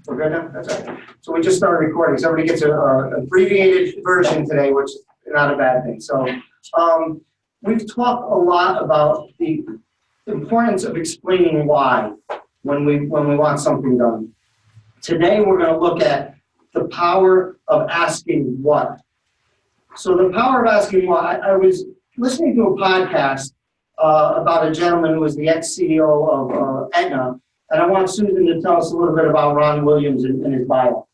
We're good now? That's all right. So we just started recording, so everybody gets an abbreviated version today, which is not a bad thing. So we've talked a lot about the importance of explaining why when we want something done. Today we're going to look at the power of asking what. So the power of asking what, I was listening to a podcast about a gentleman who was the ex-CEO of Aetna, and I want Susan to tell us a little bit about Ron Williams and his bio.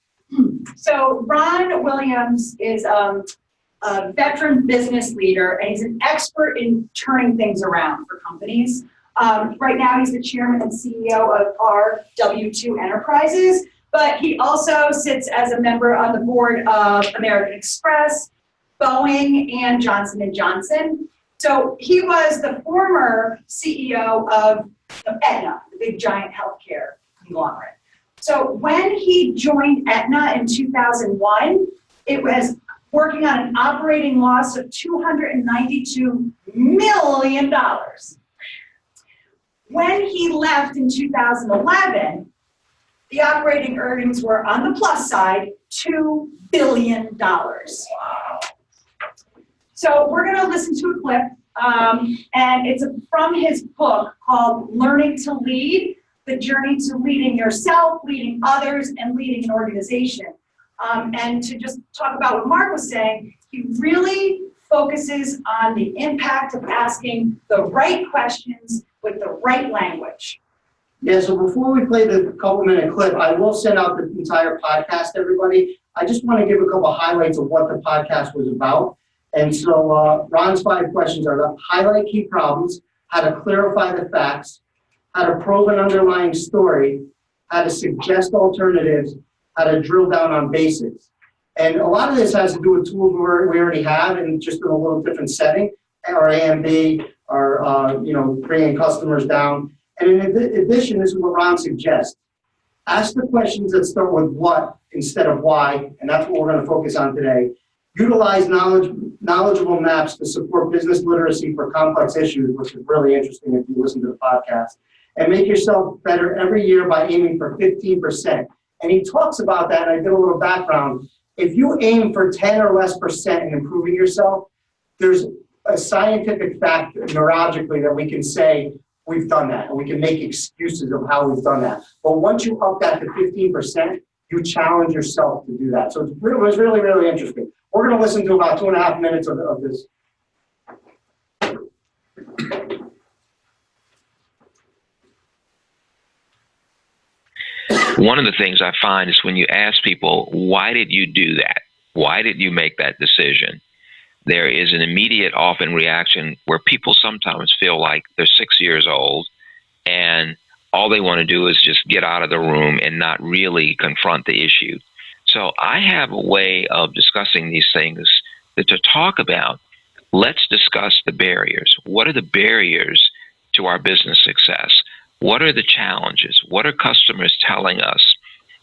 So Ron Williams is a veteran business leader, and he's an expert in turning things around for companies. Right now, he's the chairman and CEO of RW2 Enterprises, but he also sits as a member on the board of American Express, Boeing, and Johnson & Johnson. So he was the former CEO of Aetna, the big giant healthcare conglomerate. So when he joined Aetna in 2001, it was working on an operating loss of $292 million. When he left in 2011, the operating earnings were on the plus side, $2 billion. Wow. So we're going to listen to a clip, and it's from his book called Learning to Lead, The Journey to Leading Yourself, Leading Others, and Leading an Organization. And to just talk about what Mark was saying, he really focuses on the impact of asking the right questions with the right language. Yeah, so before we play the couple-minute clip, I will send out the entire podcast to everybody. I just want to give a couple highlights of what the podcast was about. And so Ron's 5 questions are to highlight key problems, how to clarify the facts, how to probe an underlying story, how to suggest alternatives, how to drill down on basics. And a lot of this has to do with tools we already have and just in a little different setting, our AMB, our bringing customers down. And in addition, this is what Ron suggests. Ask the questions that start with what instead of why, and that's what we're going to focus on today. Utilize knowledgeable maps to support business literacy for complex issues, which is really interesting if you listen to the podcast. And make yourself better every year by aiming for 15%. And he talks about that, and I did a little background. If you aim for 10 or less percent in improving yourself, there's a scientific fact neurologically that we can say we've done that, and we can make excuses of how we've done that. But once you up that to 15%, you challenge yourself to do that. So it was really, really interesting. We're going to listen to about 2.5 minutes of this. One of the things I find is when you ask people, why did you do that? Why did you make that decision? There is an immediate, often reaction where people sometimes feel like they're 6 years old and all they want to do is just get out of the room and not really confront the issue. So I have a way of discussing these things that to talk about, let's discuss the barriers. What are the barriers to our business success? What are the challenges? What are customers telling us?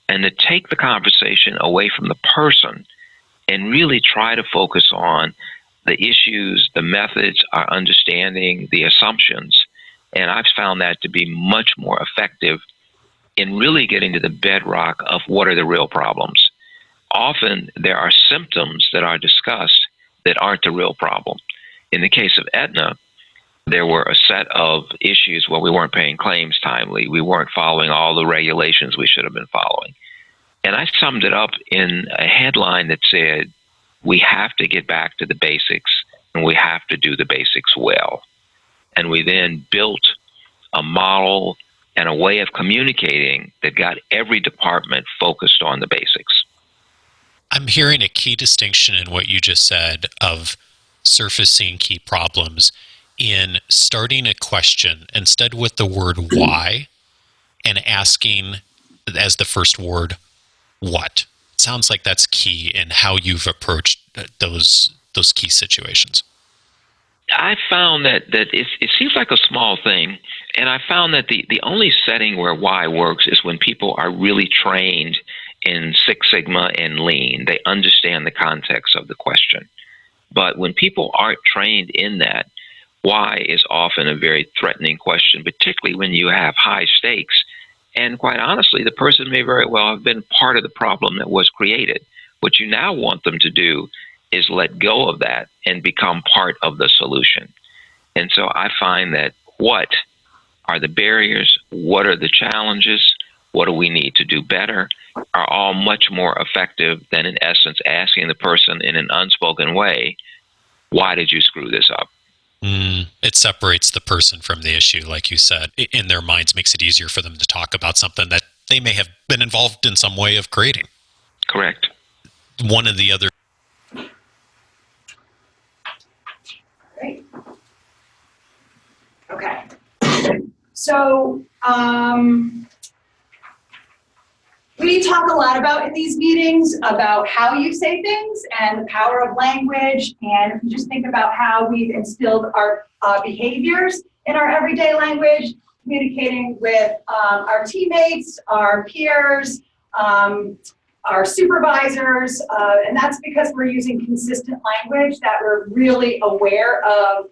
And to take the conversation away from the person and really try to focus on the issues, the methods, our understanding, the assumptions. And I've found that to be much more effective in really getting to the bedrock of what are the real problems. Often there are symptoms that are discussed that aren't the real problem. In the case of Aetna, there were a set of issues where we weren't paying claims timely. We weren't following all the regulations we should have been following. And I summed it up in a headline that said, we have to get back to the basics, and we have to do the basics well. And we then built a model and a way of communicating that got every department focused on the basics. I'm hearing a key distinction in what you just said of surfacing key problems in starting a question instead with the word why and asking as the first word what. It sounds like that's key in how you've approached those key situations. I found that it seems like a small thing, and I found that the only setting where why works is when people are really trained in Six Sigma and Lean. They understand the context of the question. But when people aren't trained in that, why is often a very threatening question, particularly when you have high stakes And quite honestly, the person may very well have been part of the problem that was created. What you now want them to do is let go of that and become part of the solution. And so I find that what are the barriers, what are the challenges, what do we need to do better, are all much more effective than, in essence, asking the person in an unspoken way, why did you screw this up? It separates the person from the issue, like you said. In their minds, makes it easier for them to talk about something that they may have been involved in some way of creating. Correct. One of the other. Great. Okay. So, we talk a lot about in these meetings about how you say things and the power of language. And if you just think about how we've instilled our behaviors in our everyday language, communicating with our teammates, our peers, our supervisors, and that's because we're using consistent language that we're really aware of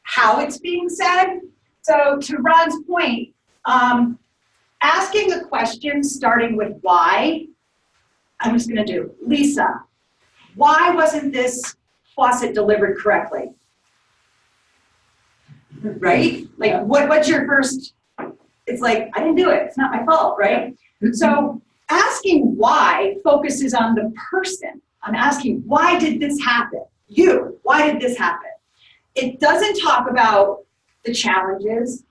how it's being said. So to Ron's point, asking a question starting with why, I'm just gonna do, Lisa, why wasn't this faucet delivered correctly? Right? Like, what's your first, it's like, I didn't do it, it's not my fault, right? So asking why focuses on the person. I'm asking, why did this happen? You, why did this happen? It doesn't talk about the challenges,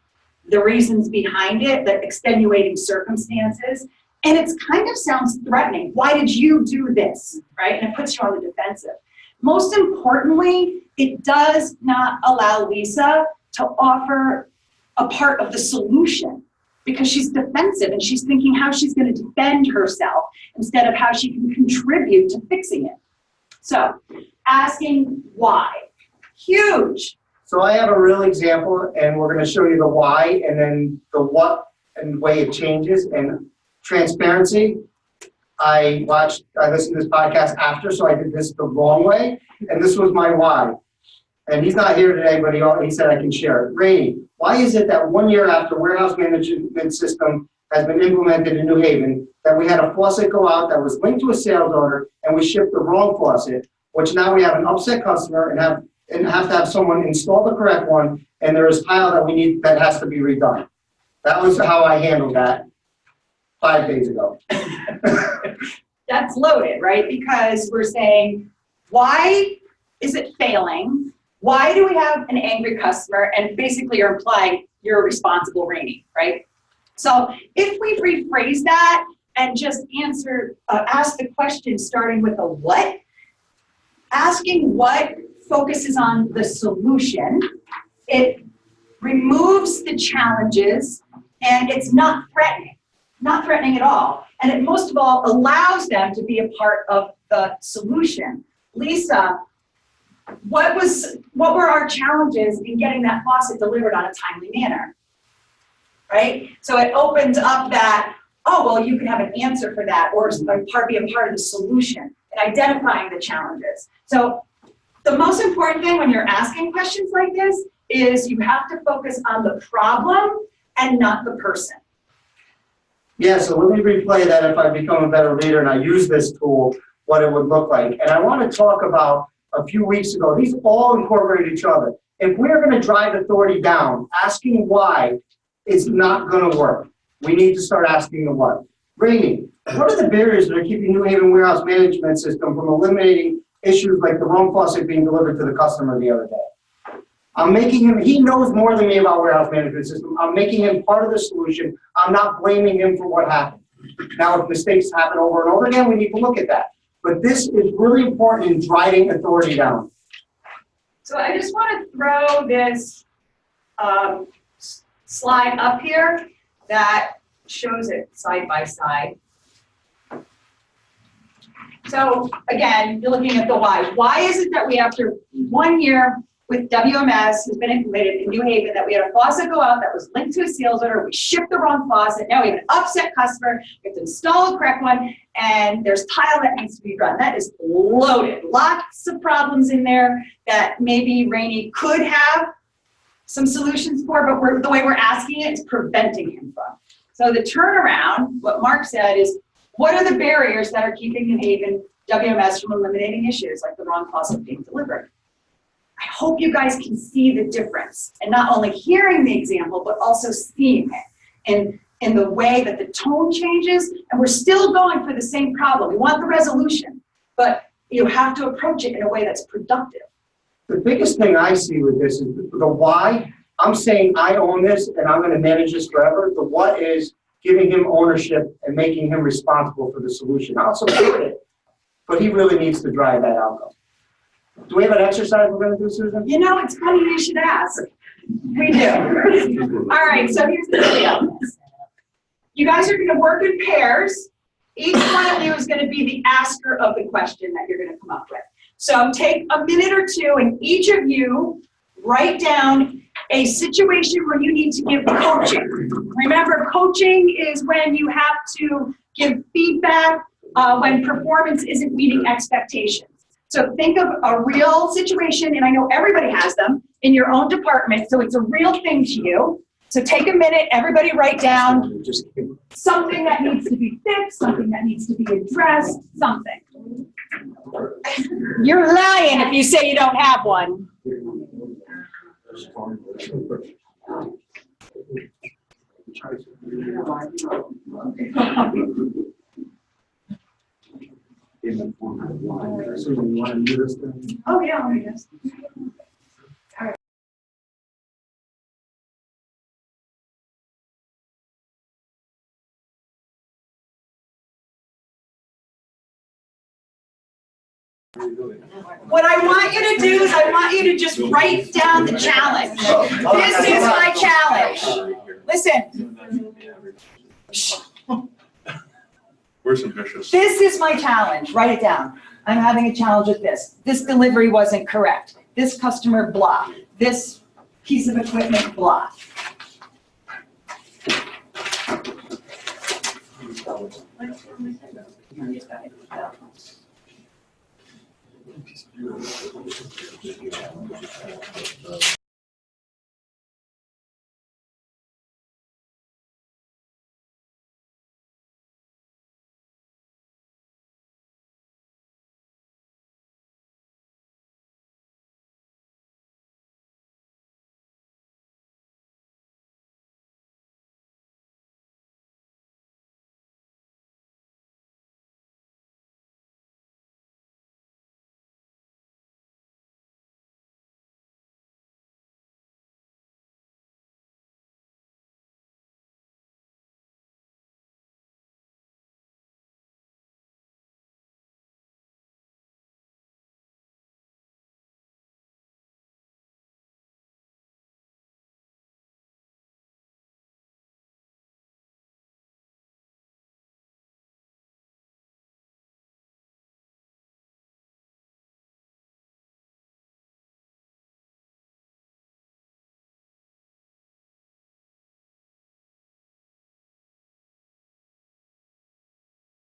the reasons behind it, the extenuating circumstances, and it kind of sounds threatening. Why did you do this, right? And it puts you on the defensive. Most importantly, it does not allow Lisa to offer a part of the solution because she's defensive and she's thinking how she's going to defend herself instead of how she can contribute to fixing it. So, asking why. Huge. So I have a real example, and we're going to show you the why and then the what and the way it changes. And transparency, I listened to this podcast after, so I did this the wrong way, and this was my why. And he's not here today, but he said I can share it. Rainey, why is it that 1 year after warehouse management system has been implemented in New Haven, that we had a faucet go out that was linked to a sales order, and we shipped the wrong faucet, which now we have an upset customer and have to have someone install the correct one, and there is tile that we need that has to be redone. That was how I handled that 5 days ago. That's loaded, right? Because we're saying, why is it failing? Why do we have an angry customer? And basically you're implying you're a responsible Rainey, right? So if we rephrase that and just ask the question starting with a what, asking what focuses on the solution, it removes the challenges, and it's not threatening at all. And it most of all allows them to be a part of the solution. Lisa, what were our challenges in getting that faucet delivered on a timely manner? Right? So it opens up that, oh, well, you can have an answer for that, or be a part of the solution and identifying the challenges. So the most important thing when you're asking questions like this is you have to focus on the problem and not the person. Yeah, so let me replay that if I become a better leader and I use this tool, what it would look like. And I want to talk about a few weeks ago, these all incorporate each other. If we're going to drive authority down, asking why is not going to work. We need to start asking the what. Rainey, what are the barriers that are keeping New Haven Warehouse Management System from eliminating issues like the wrong faucet being delivered to the customer the other day? I'm making him, he knows more than me about warehouse management system. I'm making him part of the solution. I'm not blaming him for what happened. Now, if mistakes happen over and over again, we need to look at that. But this is really important in driving authority down. So I just want to throw this slide up here that shows it side by side. So again, you're looking at the why. Why is it that we, after 1 year with WMS has been implemented in New Haven, that we had a faucet go out that was linked to a sales order, we shipped the wrong faucet, now we have an upset customer, we have to install the correct one, and there's tile that needs to be run. That is loaded. Lots of problems in there that maybe Rainey could have some solutions for, but the way we're asking it is preventing him from. So the turnaround, what Mark said is, what are the barriers that are keeping New Haven WMS from eliminating issues like the wrong cost of being delivered? I hope you guys can see the difference, and not only hearing the example, but also seeing it in the way that the tone changes, and we're still going for the same problem. We want the resolution, but you have to approach it in a way that's productive. The biggest thing I see with this is the why. I'm saying I own this and I'm going to manage this forever. The what is giving him ownership and making him responsible for the solution. I'll support it, but he really needs to drive that outcome. Do we have an exercise we're going to do, Susan? You know, it's funny you should ask. We do. All right, so here's the deal. You guys are going to work in pairs. Each one of you is going to be the asker of the question that you're going to come up with. So take a minute or two, and each of you write down a situation where you need to give coaching. Remember, coaching is when you have to give feedback when performance isn't meeting expectations. So think of a real situation, and I know everybody has them in your own department, so it's a real thing to you. So take a minute, everybody write down something that needs to be fixed, something that needs to be addressed, something. You're lying if you say you don't have one. Oh, yeah, I'll read this. What I want you to do is I want you to just write down the challenge. This is my challenge. Listen. We're ambitious. This is my challenge. Write it down. I'm having a challenge with this. This delivery wasn't correct. This customer, blah. This piece of equipment, blah.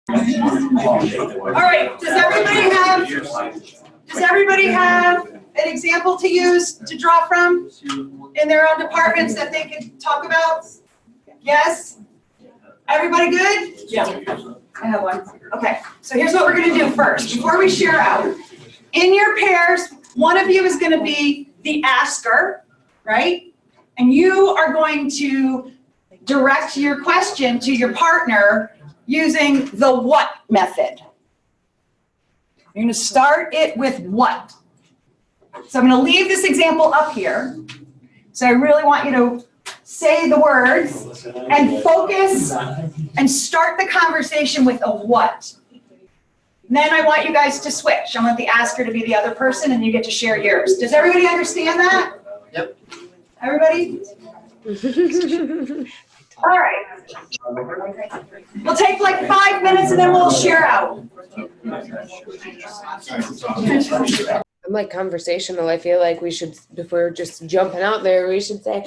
All right, does everybody have an example to use to draw from in their own departments that they can talk about? Yes? Everybody good? Yeah. I have one. Okay, so here's what we're gonna do first. Before we share out, in your pairs, one of you is gonna be the asker, right? And you are going to direct your question to your partner using the what method. You're gonna start it with what. So I'm gonna leave this example up here. So I really want you to say the words and focus and start the conversation with a what. Then I want you guys to switch. I want the asker to be the other person and you get to share yours. Does everybody understand that? Yep. Everybody? All right. We'll take like 5 minutes and then we'll share out. I'm like conversational. I feel like we should, if we're just jumping out there, we should say,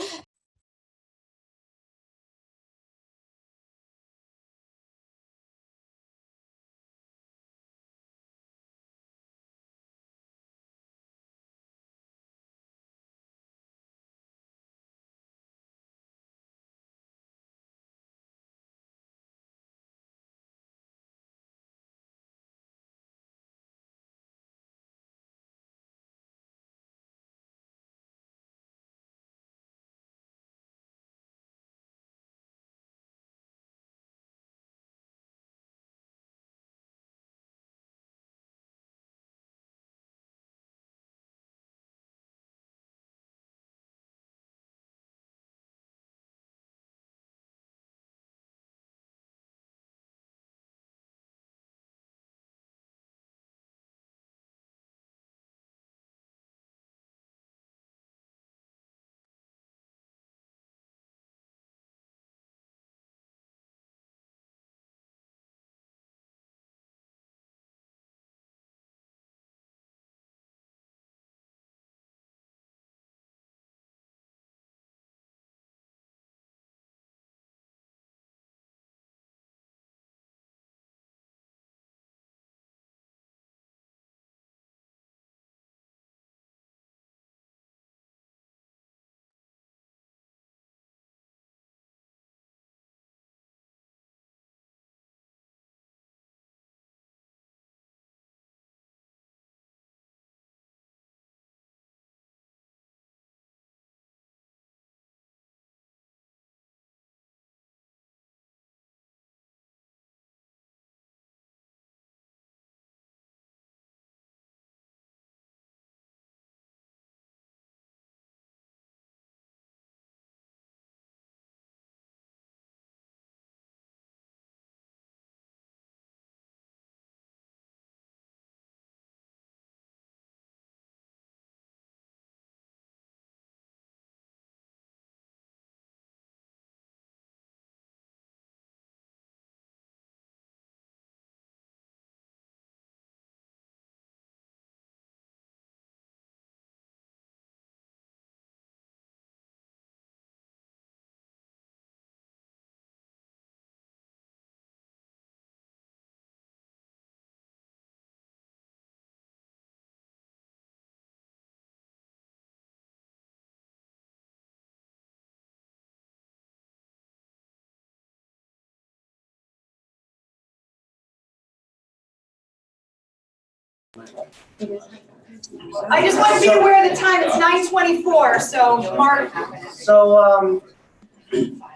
I just want to be aware of the time, it's 9:24, so Mark. So,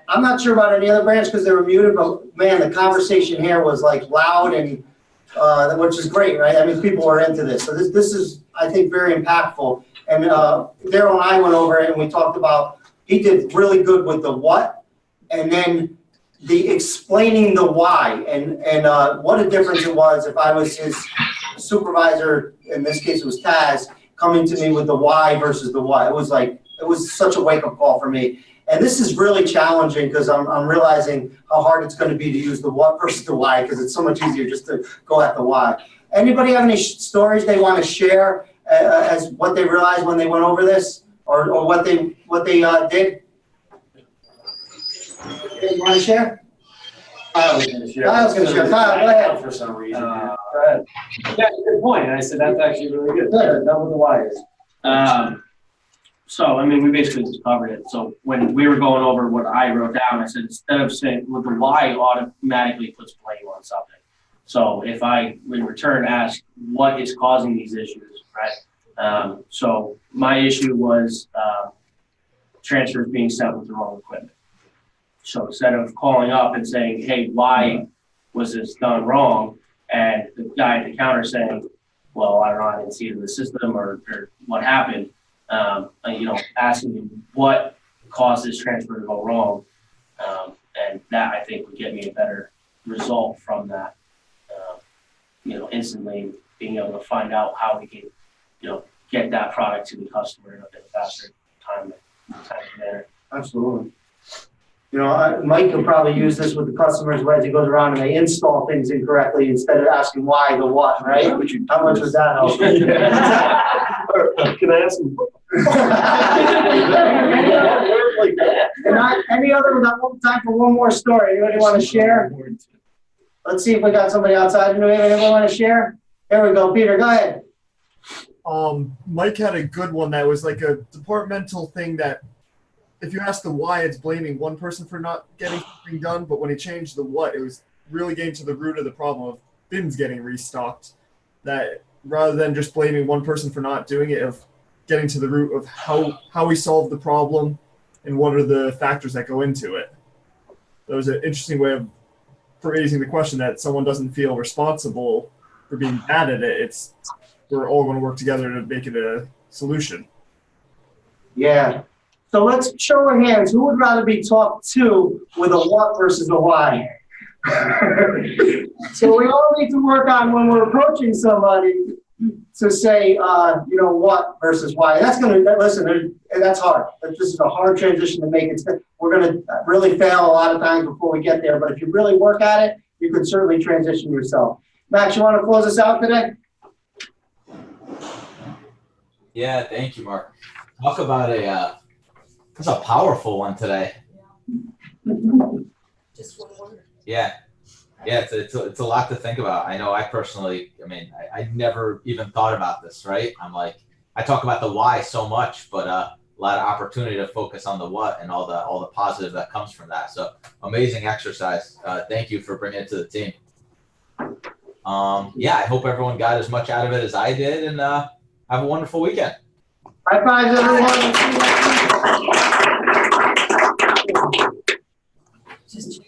I'm not sure about any other branch because they were muted, but man, the conversation here was like loud and, which is great, right? I mean, people are into this. So this is, I think, very impactful. And Daryl and I went over it and we talked about, he did really good with the what, and then the explaining the why, and what a difference it was if I was his supervisor, in this case it was Taz, coming to me with the why versus the what. It was such a wake-up call for me. And this is really challenging because I'm realizing how hard it's going to be to use the what versus the why, because it's so much easier just to go at the why. Anybody have any stories they want to share as what they realized when they went over this, or what they did? You want to share? Kyle's going to share. Kyle's going to share. Kyle, go ahead. For some reason. Go ahead. Yeah, good point. And I said, that's actually really good. Good. Double the wires. So, I mean, we basically just covered it. So when we were going over what I wrote down, I said, instead of saying, well, the why automatically puts blame on something. So if I, in return, ask what is causing these issues, right? So my issue was transfers being sent with the wrong equipment. So instead of calling up and saying, hey, why was this done wrong? And the guy at the counter saying, well, I don't know, I didn't see it in the system or what happened. Asking him what caused this transfer to go wrong. And that, I think, would get me a better result from that, instantly being able to find out how we can, get that product to the customer in a bit faster time manner. Absolutely. Mike will probably use this with the customers as he goes around and they install things incorrectly instead of asking why, the what, right? How much was that help? Can I ask him? Any other, we got time for one more story. Anybody want to share? Let's see if we got somebody outside. Anybody want to share? There we go. Peter, go ahead. Mike had a good one that was like a departmental thing that if you ask the why, it's blaming one person for not getting something done, but when he changed the what, it was really getting to the root of the problem of bins getting restocked. That rather than just blaming one person for not doing it, of getting to the root of how we solve the problem and what are the factors that go into it. That was an interesting way of phrasing the question, that someone doesn't feel responsible for being bad at it. We're all going to work together to make it a solution. Yeah. So let's show our hands. Who would rather be talked to with a what versus a why? So we all need to work on when we're approaching somebody to say, what versus why. That's that's hard. This is a hard transition to make. We're going to really fail a lot of times before we get there. But if you really work at it, you can certainly transition yourself. Max, you want to close us out today? Yeah, thank you, Mark. Talk about that's a powerful one today. Just one word. Yeah, it's a lot to think about. I know I personally, I never even thought about this, right? I talk about the why so much, but a lot of opportunity to focus on the what and all the positive that comes from that. So amazing exercise. Thank you for bringing it to the team. I hope everyone got as much out of it as I did, and have a wonderful weekend. High fives, everyone. Just